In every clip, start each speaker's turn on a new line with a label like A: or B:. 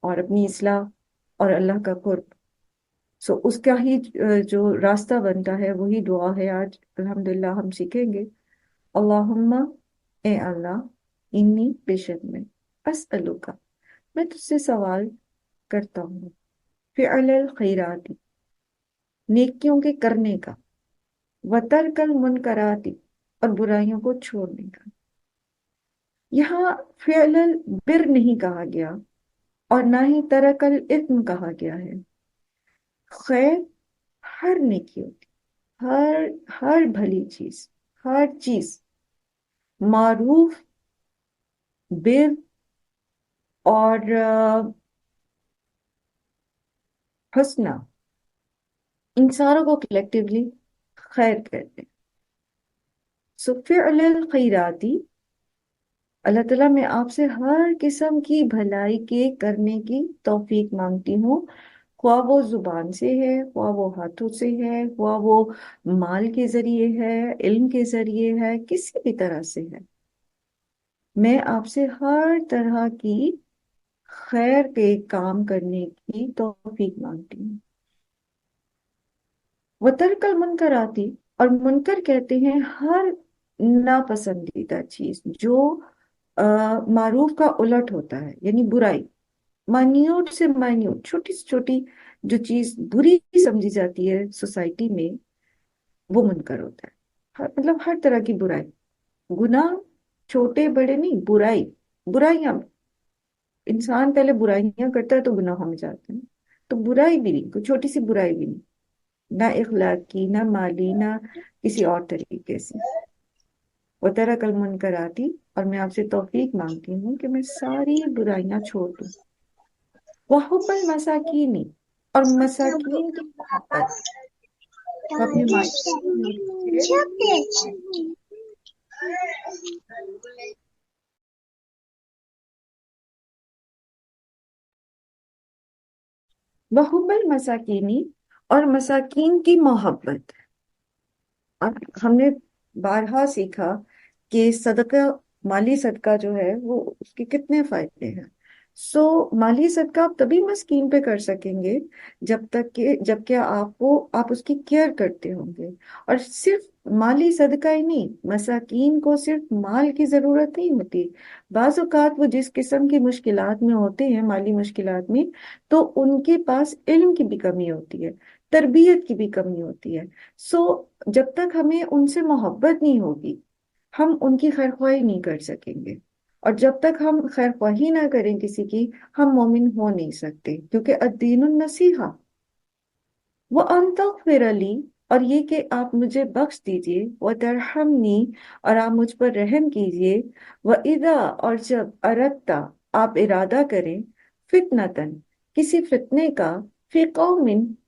A: اور اپنی اصلاح اور اللہ کا قرب. سو اس کا ہی جو راستہ بنتا ہے وہی دعا ہے آج الحمدللہ ہم سیکھیں گے. اللہم، اے اللہ، انی، بے شک اسألوکا، میں تجھ سے سوال کرتا ہوں، فعل الخیرات، نیکیوں کے کرنے کا، وترک المنکرات، اور برائیوں کو چھوڑنے کا. یہاں فعل البر نہیں کہا گیا اور نہ ہی ترک الاثم کہا گیا ہے. خیر ہر نیکی ہوتی، ہر ہر بھلی چیز، ہر چیز، معروف، بر اور حسنہ، ان ساروں کو کلیکٹیولی خیر کہتے ہیں. سو فعل الخیراتی، اللہ تعالیٰ میں آپ سے ہر قسم کی بھلائی کے کرنے کی توفیق مانگتی ہوں، خواہ وہ زبان سے ہے، خواہ وہ ہاتھوں سے ہے، خواہ وہ مال کے ذریعے ہے، علم کے ذریعے ہے، کسی بھی طرح سے ہے. میں آپ سے ہر طرح کی خیر کے کام کرنے کی توفیق مانگتی ہوں. وترک المنکراتی، اور منکر کہتے ہیں ہر ناپسندیدہ چیز جو معروف کا الٹ ہوتا ہے، یعنی برائی. مائنیوٹ سے مائنیوٹ، چھوٹی سے چھوٹی جو چیز بری سمجھی جاتی ہے سوسائٹی میں، وہ منکر ہوتا ہے. مطلب ہر طرح کی برائی، گناہ چھوٹے بڑے نہیں، برائی، برائیاں. انسان پہلے برائیاں کرتا ہے تو گناہوں میں جاتے ہیں. تو برائی بھی نہیں، کوئی چھوٹی سی برائی بھی نہیں، نہ اخلاقی، نہ مالی، نہ کسی اور طریقے سے. وترک المنکراتی، اور میں آپ سے توفیق مانگتی ہوں کہ میں ساری برائیاں چھوڑ دوں. وحب المساکینی، اور مساکین کی محبت. وہ اپنے مائنڈ وحب المساکینی، اور مساکین کی محبت. اب ہم نے بارہا سیکھا کہ صدقہ، مالی صدقہ جو ہے وہ اس کے کتنے فائدے ہیں. سو مالی صدقہ آپ تبھی مسکین پہ کر سکیں گے جب کہ آپ اس کی کیئر کرتے ہوں گے. اور صرف مالی صدقہ ہی نہیں، مساکین کو صرف مال کی ضرورت نہیں ہوتی. بعض اوقات وہ جس قسم کی مشکلات میں ہوتے ہیں، مالی مشکلات میں، تو ان کے پاس علم کی بھی کمی ہوتی ہے، تربیت کی بھی کمی ہوتی ہے. سو جب تک ہمیں ان سے محبت نہیں ہوگی، ہم ان کی خیر خواہی نہیں کر سکیں گے. اور جب تک ہم خیر خواہی نہ کریں کسی کی، ہم مومن ہو نہیں سکتے، کیونکہ الدین النصیحہ. وہ انتغفر علی، اور یہ کہ آپ مجھے بخش دیجئے، وترحمنی، اور آپ مجھ پر رحم کیجئے، وَإِذَا، اور جب اردتا، آپ ارادہ کریں، فتنتن، کسی فتنے کا، فی قوم،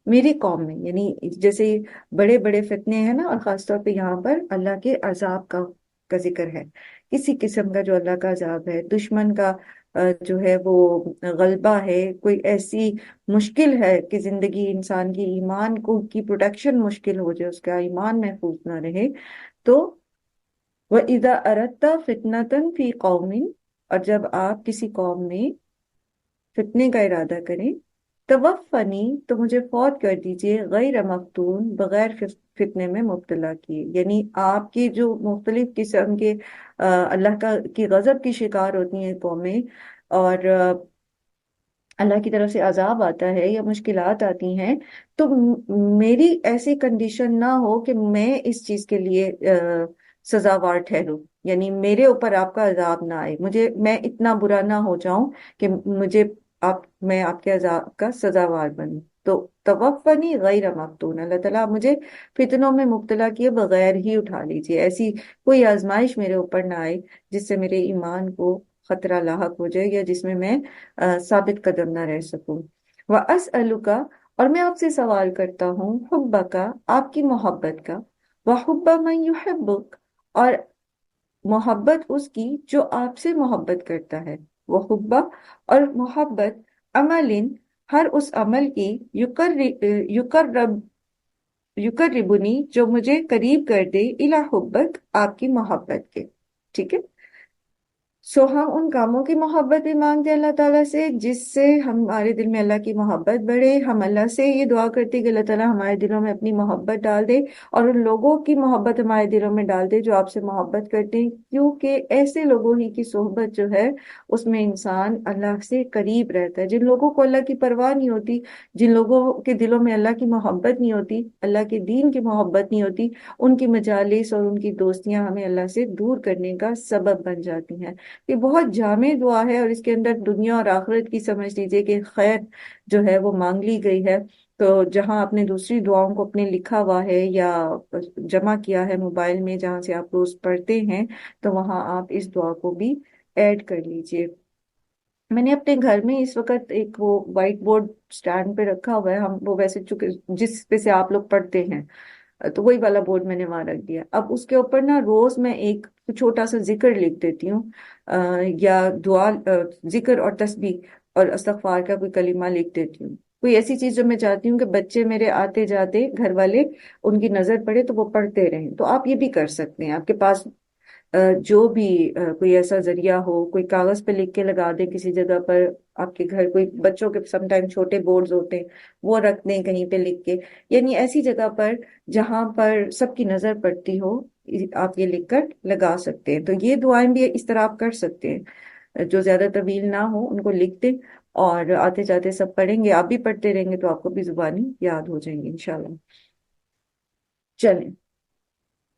A: میری قوم میں، یعنی جیسے بڑے بڑے فتنے ہیں نا، اور خاص طور پہ یہاں پر اللہ کے عذاب کا ذکر ہے. کسی قسم کا جو اللہ کا عذاب ہے، دشمن کا جو ہے وہ غلبہ ہے، کوئی ایسی مشکل ہے کہ زندگی انسان کی ایمان کو کی پروٹیکشن مشکل ہو جائے، اس کا ایمان محفوظ نہ رہے. تو وَإِذَا أَرَدْتَ فِتْنَةً فِي قَوْمٍ، اور جب آپ کسی قوم میں فتنے کا ارادہ کریں، توفنی، تو مجھے فوت کر دیجئے، غیر مفتون، بغیر فتنے میں مبتلا کیے. یعنی آپ کی جو مختلف قسم کے اللہ کی غضب کی شکار ہوتی ہیں قومیں، اور اللہ کی طرف سے عذاب آتا ہے یا مشکلات آتی ہیں، تو میری ایسی کنڈیشن نہ ہو کہ میں اس چیز کے لیے سزاوار ٹھہروں. یعنی میرے اوپر آپ کا عذاب نہ آئے، میں اتنا برا نہ ہو جاؤں کہ میں آپ کے عذاب کا سزاوار بنوں. تو توفنی غیر مفتون، اللہ تعالیٰ مجھے فتنوں میں مبتلا کیے بغیر ہی اٹھا لیجیے. ایسی کوئی آزمائش میرے اوپر نہ آئے جس سے میرے ایمان کو خطرہ لاحق ہو جائے، یا جس میں ثابت قدم نہ رہ سکوں. وَأَسْأَلُكَ، اور میں آپ سے سوال کرتا ہوں، حُبَّكَ، آپ کی محبت کا، وَحُبَّ مَن يُحِبُّكَ، اور محبت اس کی جو آپ سے محبت کرتا ہے. وَحُبَّ، اور محبت، عمل، ہر اس عمل کی، یقربنی، جو مجھے قریب کر دے، الی حبک، آپ کی محبت کے. ٹھیک ہے. سو ہم ان کاموں کی محبت بھی مانگتے ہیں اللہ تعالیٰ سے جس سے ہمارے دل میں اللہ کی محبت بڑھے. ہم اللہ سے یہ دعا کرتے ہیں کہ اللہ تعالیٰ ہمارے دلوں میں اپنی محبت ڈال دے اور ان لوگوں کی محبت ہمارے دلوں میں ڈال دے جو آپ سے محبت کرتے ہیں، کیونکہ ایسے لوگوں ہی کی صحبت جو ہے اس میں انسان اللہ سے قریب رہتا ہے. جن لوگوں کو اللہ کی پرواہ نہیں ہوتی، جن لوگوں کے دلوں میں اللہ کی محبت نہیں ہوتی، اللہ کے دین کی محبت نہیں ہوتی، ان کی مجالس اور ان کی دوستیاں ہمیں اللہ سے دور کرنے کا سبب بن جاتی ہیں. یہ بہت جامع دعا ہے اور اس کے اندر دنیا اور آخرت کی سمجھ لیجیے کہ خیر جو ہے وہ مانگ لی گئی ہے. تو جہاں آپ نے دوسری دعاؤں کو اپنے لکھا ہوا ہے یا جمع کیا ہے موبائل میں جہاں سے آپ روز پڑھتے ہیں، تو وہاں آپ اس دعا کو بھی ایڈ کر لیجئے. میں نے اپنے گھر میں اس وقت ایک وہ وائٹ بورڈ سٹینڈ پہ رکھا ہوا ہے. ہم وہ ویسے چکے جس پہ سے آپ لوگ پڑھتے ہیں تو وہی والا بورڈ میں نے وہاں رکھ دیا. اب اس کے اوپر نا روز میں ایک چھوٹا سا ذکر لکھ دیتی ہوں، یا دعا، ذکر اور تسبیح اور استغفار کا کوئی کلمہ لکھ دیتی ہوں. کوئی ایسی چیز جو میں چاہتی ہوں کہ بچے میرے آتے جاتے گھر والے ان کی نظر پڑے تو وہ پڑھتے رہیں. تو آپ یہ بھی کر سکتے ہیں. آپ کے پاس جو بھی کوئی ایسا ذریعہ ہو، کوئی کاغذ پہ لکھ کے لگا دیں کسی جگہ پر. آپ کے گھر کوئی بچوں کے سم ٹائم چھوٹے بورڈز ہوتے ہیں، وہ رکھ دیں کہیں پہ لکھ کے، یعنی ایسی جگہ پر جہاں پر سب کی نظر پڑتی ہو آپ یہ لکھ کر لگا سکتے ہیں. تو یہ دعائیں بھی اس طرح آپ کر سکتے ہیں، جو زیادہ طویل نہ ہو ان کو لکھ دیں اور آتے جاتے سب پڑھیں گے، آپ بھی پڑھتے رہیں گے تو آپ کو بھی زبانی یاد ہو جائیں گی انشاءاللہ. چلیں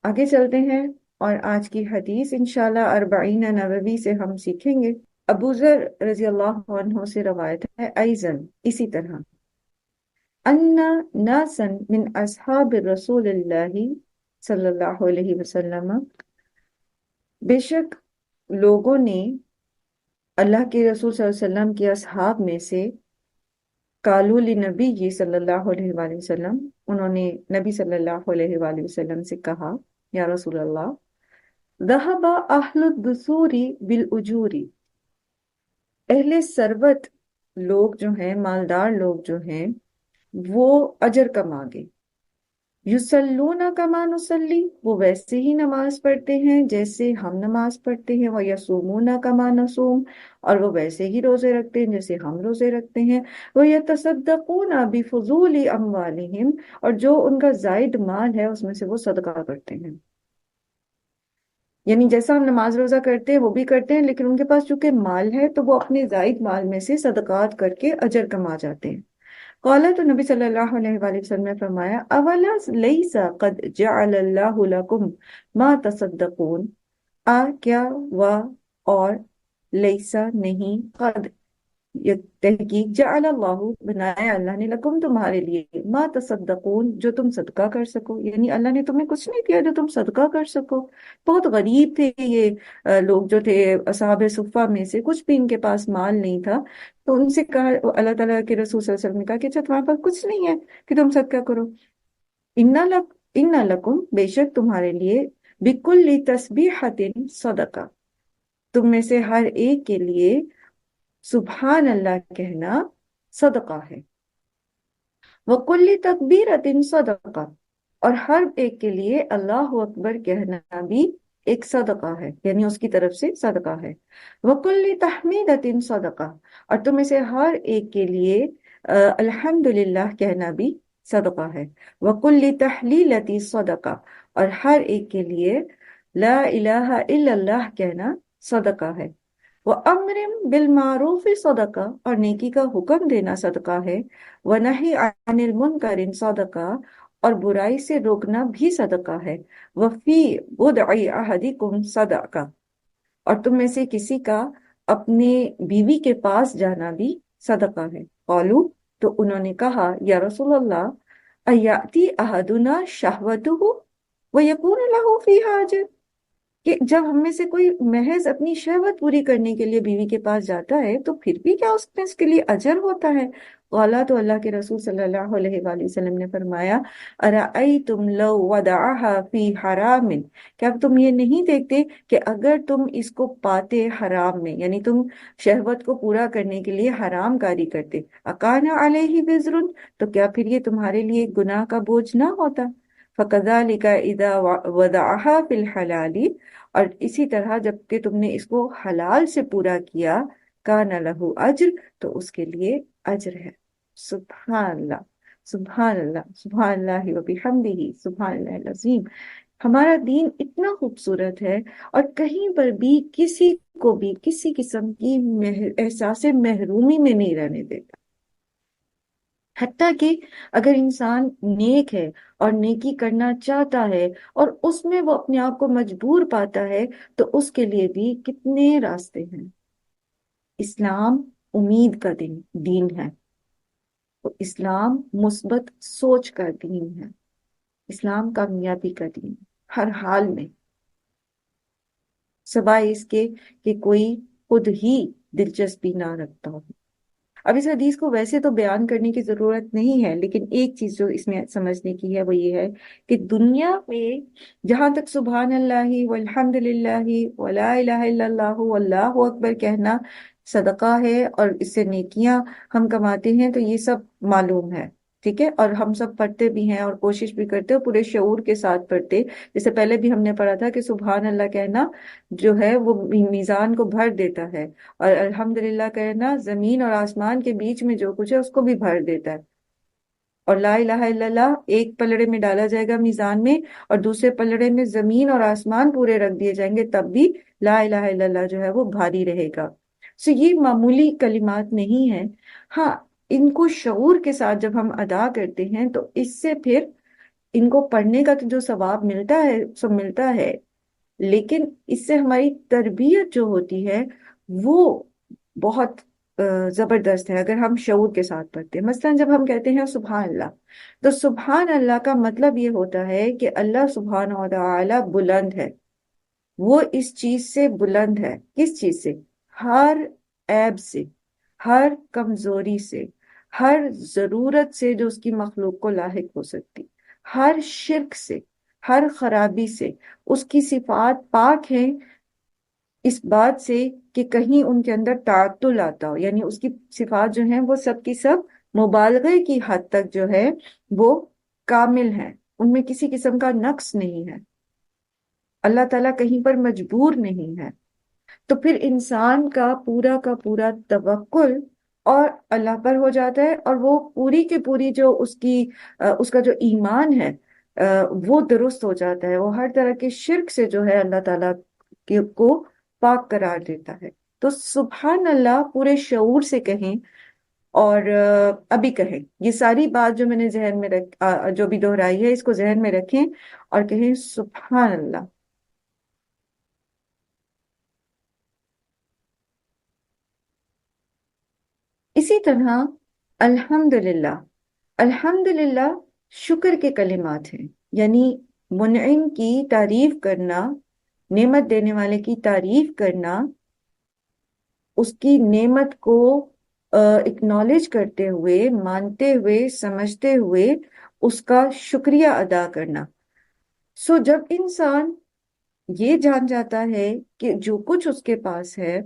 A: آگے چلتے ہیں اور آج کی حدیث انشاءاللہ اربعین نووی سے ہم سیکھیں گے. ابو ذر رضی اللہ عنہ سے روایت ہے ایزن اسی طرح، ان ناسا من اصحاب رسول اللہ صلی اللہ علیہ وسلم، بے شک لوگوں نے اللہ کے رسول صلی اللہ علیہ وسلم کے اصحاب میں سے، قالوا لنبی جی صلی اللہ علیہ وآلہ وسلم، انہوں نے نبی صلی اللہ علیہ وآلہ وسلم سے کہا، یا رسول اللہ، ذهب اہل الدثور بالاجور، اہل ثروت لوگ جو ہیں، مالدار لوگ جو ہیں، وہ اجر کما گے. یصلون کما نصلی، وہ ویسے ہی نماز پڑھتے ہیں جیسے ہم نماز پڑھتے ہیں. ویصومون کما نصوم، اور وہ ویسے ہی روزے رکھتے ہیں جیسے ہم روزے رکھتے ہیں. ویتصدقون بفضول اموالہم، اور جو ان کا زائد مال ہے اس میں سے وہ صدقہ کرتے ہیں. یعنی جیسا ہم نماز روزہ کرتے ہیں وہ بھی کرتے ہیں، لیکن ان کے پاس چونکہ مال ہے تو وہ اپنے زائد مال میں سے صدقات کر کے اجر کما جاتے ہیں. قال، تو نبی صلی اللہ علیہ وآلہ وسلم نے فرمایا، اولا لیس قد جعل اللہ لکم ما تصدقون، کیا و اور لیسا نہیں، قد یہ تحقیق، جعل اللہ بنایا اللہ نے، لکم تمہارے لیے، ما تصدقون جو تم صدقہ کر سکو. یعنی اللہ نے تمہیں کچھ نہیں دیا جو تم صدقہ کر سکو. بہت غریب تھے یہ لوگ جو تھے اصحاب صفہ میں سے، کچھ بھی ان کے پاس مال نہیں تھا. تو ان سے کہا، اللہ تعالیٰ کے رسول صلی اللہ علیہ وسلم نے کہا کہ اچھا تمہارے پاس کچھ نہیں ہے کہ تم صدقہ کرو. ان لکم بے شک تمہارے لیے، بکل تسبیحۃ صدقہ، تم میں سے ہر ایک کے لیے سبحان اللہ کہنا صدقہ ہے. وَكُلِّ تَكْبِيرَةٍ صَدَقَةٌ، اور ہر ایک کے لیے اللہ اکبر کہنا بھی ایک صدقہ ہے، یعنی اس کی طرف سے صدقہ ہے. وَكُلِّ تَحْمِيدَةٍ صَدَقَةٌ، اور تم میں سے ہر ایک کے لیے الحمدللہ کہنا بھی صدقہ ہے. وَكُلِّ تَحْلِيلَةٍ صَدَقَةٌ، اور ہر ایک کے لیے لا الہ الا اللہ کہنا صدقہ ہے. وَأَمْرٍ بِالْمَعْرُوفِ صدقہ، اور نیکی کا حکم دینا صدقہ ہے. وَنَهِي عَنِ الْمُنْكَرِ صدقہ، اور برائی سے روکنا بھی صدقہ ہے. وَفِي بُضْعِ أَحَدِكُمْ صدقہ، اور تم میں سے کسی کا اپنے بیوی کے پاس جانا بھی صدقہ ہے. قالوا، تو انہوں نے کہا، یا رسول اللہ، اَيَأْتِي أَحَدُنَا شَهْوَتُهُ وَيَكُونُ لَهُ فِي حَاجَةٌ، کہ جب ہم میں سے کوئی محض اپنی شہوت پوری کرنے کے لیے بیوی کے پاس جاتا ہے تو پھر بھی کیا اس میں اس کے لیے اجر ہوتا ہے؟ قالا، تو اللہ کے رسول صلی اللہ علیہ وآلہ وسلم نے فرمایا، ارأیتم لو وضعها فی حرام، کیا تم یہ نہیں دیکھتے کہ اگر تم اس کو پاتے حرام میں، یعنی تم شہوت کو پورا کرنے کے لیے حرام کاری کرتے، اکان علیہ وزر، تو کیا پھر یہ تمہارے لیے گناہ کا بوجھ نہ ہوتا؟ فَكَذَلِكَ إِذَا وَضَعَهَا فِي الْحَلَالِ، اور اسی طرح جب کہ تم نے اس کو حلال سے پورا کیا، کَانَ لَهُ أَجْر، تو اس کے لیے اجر ہے۔ سبحان اللہ، سبحان اللہ، سبحان اللہ وبحمدہ، سبحان اللہ العظیم۔ ہمارا دین اتنا خوبصورت ہے، اور کہیں پر بھی کسی کو بھی کسی قسم کی احساس محرومی میں نہیں رہنے دیتا۔ حتیٰ کہ اگر انسان نیک ہے اور نیکی کرنا چاہتا ہے اور اس میں وہ اپنے آپ کو مجبور پاتا ہے، تو اس کے لیے بھی کتنے راستے ہیں۔ اسلام امید کا دین ہے، اسلام مثبت سوچ کا دین ہے، اسلام کامیابی کا دین ہے ہر حال میں، سوائے اس کے کہ کوئی خود ہی دلچسپی نہ رکھتا ہو۔ اب اس حدیث کو ویسے تو بیان کرنے کی ضرورت نہیں ہے، لیکن ایک چیز جو اس میں سمجھنے کی ہے وہ یہ ہے کہ دنیا میں جہاں تک سبحان اللہ والحمد للہ ولا الہ الا اللہ واللہ اکبر کہنا صدقہ ہے اور اس سے نیکیاں ہم کماتے ہیں، تو یہ سب معلوم ہے، ٹھیک ہے، اور ہم سب پڑھتے بھی ہیں اور کوشش بھی کرتے ہیں، پورے شعور کے ساتھ پڑھتے۔ جیسے پہلے بھی ہم نے پڑھا تھا کہ سبحان اللہ کہنا جو ہے وہ میزان کو بھر دیتا ہے، اور الحمدللہ کہنا زمین اور آسمان کے بیچ میں جو کچھ ہے اس کو بھی بھر دیتا ہے، اور لا الہ الا اللہ ایک پلڑے میں ڈالا جائے گا میزان میں، اور دوسرے پلڑے میں زمین اور آسمان پورے رکھ دیے جائیں گے، تب بھی لا الہ الا اللہ جو ہے وہ بھاری رہے گا۔ سو یہ معمولی کلمات نہیں ہیں، ہاں ان کو شعور کے ساتھ جب ہم ادا کرتے ہیں تو اس سے پھر ان کو پڑھنے کا تو جو ثواب ملتا ہے سو ملتا ہے، لیکن اس سے ہماری تربیت جو ہوتی ہے وہ بہت زبردست ہے اگر ہم شعور کے ساتھ پڑھتے ہیں۔ مثلا جب ہم کہتے ہیں سبحان اللہ، تو سبحان اللہ کا مطلب یہ ہوتا ہے کہ اللہ سبحانہ و تعالی بلند ہے، وہ اس چیز سے بلند ہے۔ کس چیز سے؟ ہر عیب سے، ہر کمزوری سے، ہر ضرورت سے جو اس کی مخلوق کو لاحق ہو سکتی، ہر شرک سے، ہر خرابی سے۔ اس کی صفات پاک ہیں اس بات سے کہ کہیں ان کے اندر تعطل آتا ہو، یعنی اس کی صفات جو ہیں وہ سب کی سب مبالغے کی حد تک جو ہے وہ کامل ہیں، ان میں کسی قسم کا نقص نہیں ہے، اللہ تعالیٰ کہیں پر مجبور نہیں ہے۔ تو پھر انسان کا پورا توکل اور اللہ پر ہو جاتا ہے، اور وہ پوری کی پوری جو اس کا جو ایمان ہے وہ درست ہو جاتا ہے، وہ ہر طرح کے شرک سے جو ہے اللہ تعالیٰ کو پاک قرار دیتا ہے۔ تو سبحان اللہ پورے شعور سے کہیں، اور ابھی کہیں، یہ ساری بات جو میں نے ذہن میں جو بھی دہرائی ہے اس کو ذہن میں رکھیں اور کہیں سبحان اللہ۔ اسی طرح الحمدللہ، الحمدللہ شکر کے کلمات ہیں، یعنی منعم کی تعریف کرنا، نعمت دینے والے کی تعریف کرنا، اس کی نعمت کو اکنالج کرتے ہوئے، مانتے ہوئے، سمجھتے ہوئے اس کا شکریہ ادا کرنا۔ سو جب انسان یہ جان جاتا ہے کہ جو کچھ اس کے پاس ہے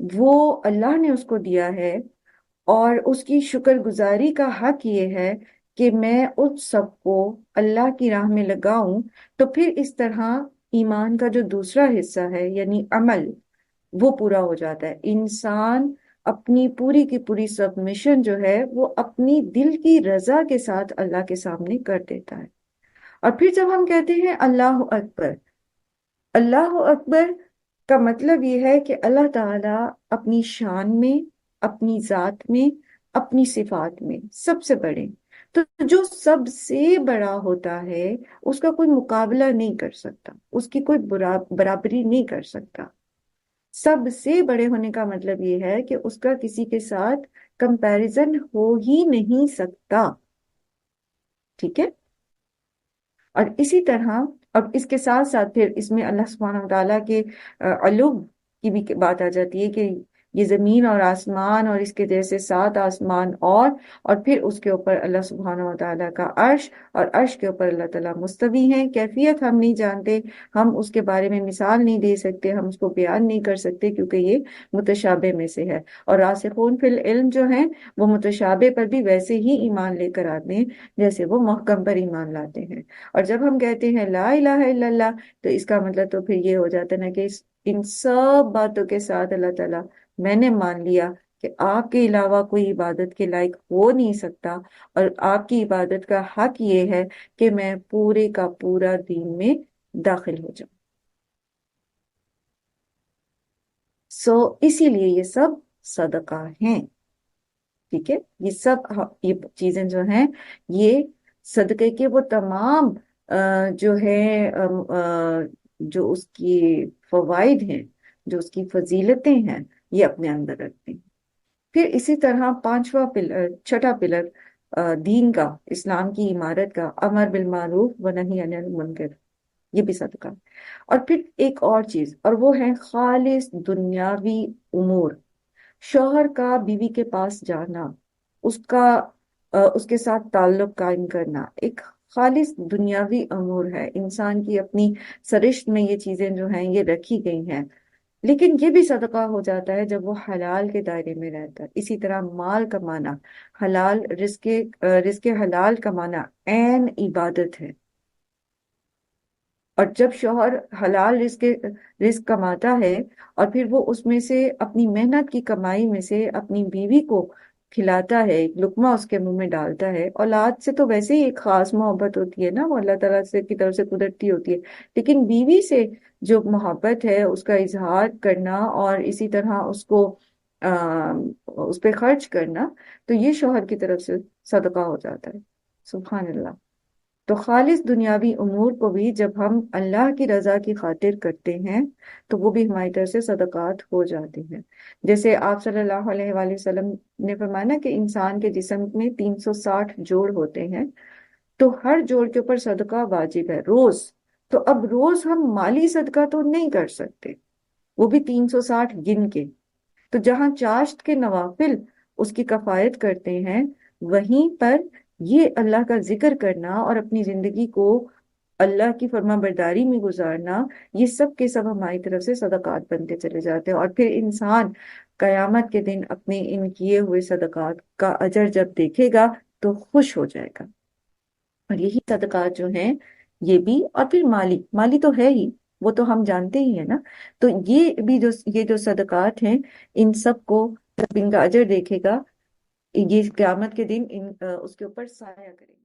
A: وہ اللہ نے اس کو دیا ہے، اور اس کی شکر گزاری کا حق یہ ہے کہ میں اس سب کو اللہ کی راہ میں لگاؤں، تو پھر اس طرح ایمان کا جو دوسرا حصہ ہے یعنی عمل وہ پورا ہو جاتا ہے۔ انسان اپنی پوری کی پوری سبمیشن جو ہے وہ اپنی دل کی رضا کے ساتھ اللہ کے سامنے کر دیتا ہے۔ اور پھر جب ہم کہتے ہیں اللہ اکبر، اللہ اکبر کا مطلب یہ ہے کہ اللہ تعالیٰ اپنی شان میں، اپنی ذات میں، اپنی صفات میں سب سے بڑے، تو جو سب سے بڑا ہوتا ہے اس کا کوئی مقابلہ نہیں کر سکتا، اس کی کوئی برابری نہیں کر سکتا۔ سب سے بڑے ہونے کا مطلب یہ ہے کہ اس کا کسی کے ساتھ کمپیریزن ہو ہی نہیں سکتا، ٹھیک ہے۔ اور اسی طرح، اور اس کے ساتھ ساتھ پھر اس میں اللہ سبحانہ و تعالیٰ کے علو کی بھی بات آ جاتی ہے کہ یہ زمین اور آسمان اور اس کے جیسے 7 آسمان اور پھر اس کے اوپر اللہ سبحانہ و تعالیٰ کا عرش، اور عرش کے اوپر اللہ تعالیٰ مستوی ہیں، کیفیت ہم نہیں جانتے، ہم اس کے بارے میں مثال نہیں دے سکتے، ہم اس کو بیان نہیں کر سکتے، کیونکہ یہ متشابہ میں سے ہے۔ اور راسخون فی العلم جو ہیں وہ متشابہ پر بھی ویسے ہی ایمان لے کر آتے ہیں جیسے وہ محکم پر ایمان لاتے ہیں۔ اور جب ہم کہتے ہیں لا الہ الا اللہ، تو اس کا مطلب تو پھر یہ ہو جاتا ہے نا کہ ان سب باتوں کے ساتھ اللہ تعالیٰ میں نے مان لیا کہ آپ کے علاوہ کوئی عبادت کے لائق ہو نہیں سکتا، اور آپ کی عبادت کا حق یہ ہے کہ میں پورے کا پورا دین میں داخل ہو جاؤں۔ اسی لیے یہ سب صدقہ ہیں، ٹھیک ہے؟ یہ سب یہ چیزیں جو ہیں یہ صدقے کے وہ تمام جو ہے جو اس کی فوائد ہیں، جو اس کی فضیلتیں ہیں، یہ اپنے اندر رکھتے ہیں۔ پھر اسی طرح پانچواں پلر، چھٹا پلر دین کا، اسلام کی عمارت کا، امر بالمعروف و نہی عن المنکر، یہ بھی صدقہ۔ اور پھر ایک اور چیز، اور وہ ہے خالص دنیاوی امور، شوہر کا بیوی کے پاس جانا، اس کا اس کے ساتھ تعلق قائم کرنا، ایک خالص دنیاوی امور ہے، انسان کی اپنی سرشت میں یہ چیزیں جو ہیں یہ رکھی گئی ہیں، لیکن یہ بھی صدقہ ہو جاتا ہے جب وہ حلال کے دائرے میں رہتا ہے۔ اسی طرح مال کمانا، حلال رزق حلال کمانا عین عبادت ہے، اور جب شوہر حلال رزق کماتا ہے اور پھر وہ اس میں سے اپنی محنت کی کمائی میں سے اپنی بیوی کو کھلاتا ہے، ایک لقمہ اس کے منہ میں ڈالتا ہے، اولاد سے تو ویسے ہی ایک خاص محبت ہوتی ہے نا، وہ اللہ تعالیٰ سے کی طرف سے قدرتی ہوتی ہے، لیکن بیوی سے جو محبت ہے اس کا اظہار کرنا اور اسی طرح اس کو اس پہ خرچ کرنا، تو یہ شوہر کی طرف سے صدقہ ہو جاتا ہے۔ سبحان اللہ۔ تو خالص دنیاوی امور کو بھی جب ہم اللہ کی رضا کی خاطر کرتے ہیں تو وہ بھی ہماری طرف سے صدقات ہو جاتے ہیں۔ جیسے آپ صلی اللہ علیہ وآلہ وسلم نے فرمایا نا کہ انسان کے جسم میں 360 جوڑ ہوتے ہیں، تو ہر جوڑ کے اوپر صدقہ واجب ہے روز۔ تو اب روز ہم مالی صدقہ تو نہیں کر سکتے، وہ بھی 360 گن کے، تو جہاں چاشت کے نوافل اس کی کفایت کرتے ہیں، وہیں پر یہ اللہ کا ذکر کرنا اور اپنی زندگی کو اللہ کی فرما برداری میں گزارنا، یہ سب کے سب ہماری طرف سے صدقات بنتے چلے جاتے ہیں، اور پھر انسان قیامت کے دن اپنے ان کیے ہوئے صدقات کا اجر جب دیکھے گا تو خوش ہو جائے گا۔ اور یہی صدقات جو ہیں یہ بھی، اور پھر مالی تو ہے ہی، وہ تو ہم جانتے ہی ہیں نا، تو یہ بھی جو صدقات ہیں، ان سب کو جب ان کا اجر دیکھے گا، یہ قیامت کے دن اس کے اوپر سایہ کریں گے۔